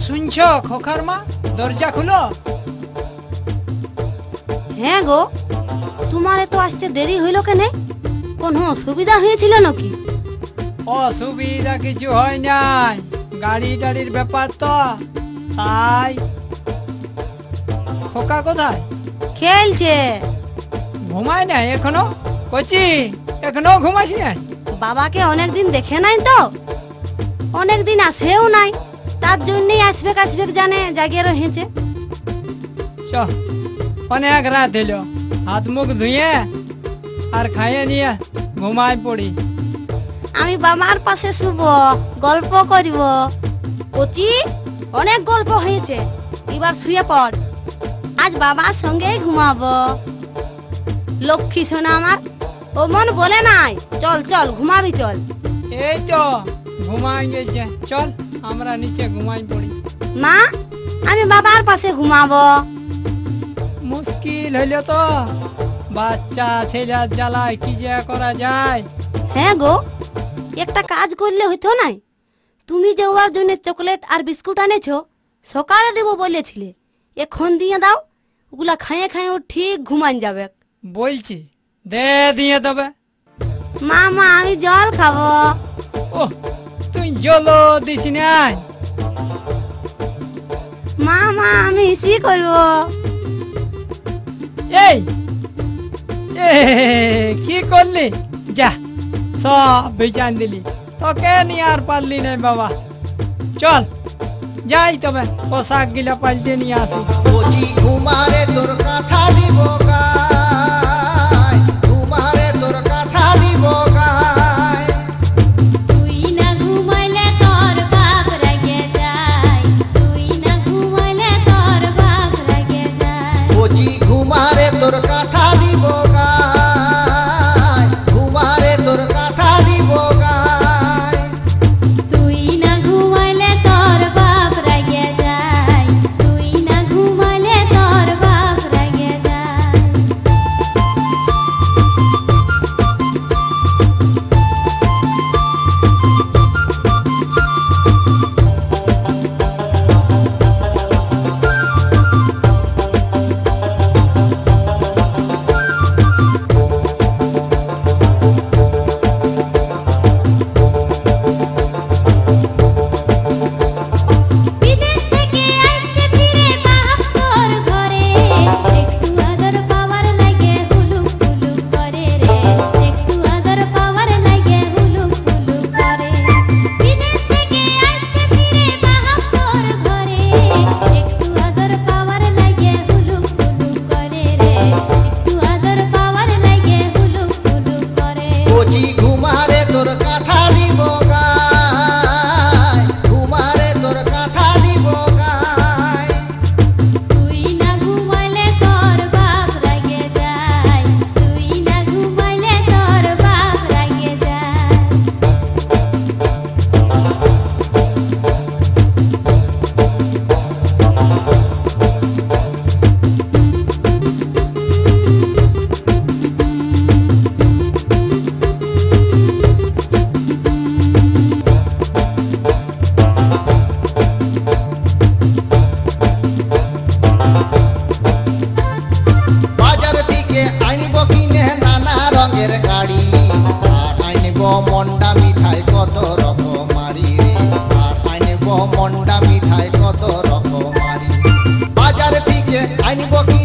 শুনছো খোকার মা, দরজা খুলো। হ্যাঁ গো, তোমার এত আসতে দেরি হইল কেনে? কোনো অসুবিধা হয়েছিল নাকি? অসুবিধা কিছু হয় নাই, গাড়ি টাড়ির ব্যাপার তো তাই। খোকা কোথায়? খেলছে। ঘুমায় নাই এখনো? কচি এখনো ঘুমাস নাই? বাবাকে অনেকদিন দেখে নাই তো, অনেকদিন আসেও নাই, তার জন্যই আসবে জানে জাগিয়ে রয়েছে। চ, অনেক রাত হলো, হাত মুখ ধুয়ে আর খাইয়ে নিয়ে ঘুমায় পড়ি। আমি বাবার পাশে শুব, গল্প করিব। কচি, অনেক গল্প হয়েছে, এবার শুয়ে পড়, আজ বাবার সঙ্গেই ঘুমাবো। লক্ষ্মী সোনা আমার, ও মন বলে নাই, চল চল ঘুমাবি চল। এই তো ঘুমাই গেছে, চল আমরা নিচে ঘুমাই পড়ি। মা, আমি বাবার পাশে ঘুমাবো। মুশকিল হইল তো, বাচ্চা ছেলের জ্বালায় কি যে করা যায়। হ্যাঁ গো, একটা কাজ করলে হইতো নাই? তুমি যে ওর জন্য চকলেট আর বিস্কুট আনেছো, সকালে দেবো বলেছিলে, এখন দিয়ে দাও, ওগুলা খাইয়ে খাইয়ে ও ঠিক ঘুমান যাবে। বলছি দে, দিয়ে দেবে। মা মা, আমি জল খাবো। ও, তুই জল দিস নাই? মা মা, আমি ইসি করবো। এই কি করলি? যা, সব বেচান দিলি, তোকে নিয়ে আর পারলি নাই বাবা। চল যাই তবে, পোশাক গিলা পাল্টে নিয়ে আসি। কচি ঘুমারে তোর কাঁথা দিব গায়, ঘুমারে তোর কাঁথা দিব গায়। তুই না ঘুমাইলে তোর বাপ রেগে যায়, তুই না ঘুমাইলে তোর বাপ রেগে যায়। কচি ঘুমারে তোর কাঁথা দিব গায়, ঘুমারে তোর কাঁথা দিব গায়। তুই না ঘুমাইলে তোর বাপ রেগে যায়, তুই না ঘুমাইলে তোর বাপ রেগে যায়। বিদেশ থেকে আইছে ফিরে বাপ তোর ঘরে, একটু আদর পাওয়ার লাগে হুলুক হুলুক করে রে, একটু আদর পাওয়ার লাগে হুলুক হুলুক করে। বিদেশ থেকে আইছে ফিরে বাপ তোর ঘরে, একটু আদর পাওয়ার লাগে হুলুক হুলুক করে রে, একটু আদর পাওয়ার লাগে হুলুক হুলুক করে। কচি ঘুমারে তোর কাঁথা দিব গায়, ঘুমারে তোর কাঁথা দিব গায়। তুই না ঘুমাইলে তোর বাপ রেগে যায়, তুই না ঘুমাইলে তোর বাপ রেগে যায়। বাজার থেকে আনব কিনে নানা রঙের গাড়ি, আর আনব মন্ডা মিঠাই কত রকমারি রে, আর আনব মন্ডা মিঠাই কত রকমারি। বাজার থেকে আনব কিনে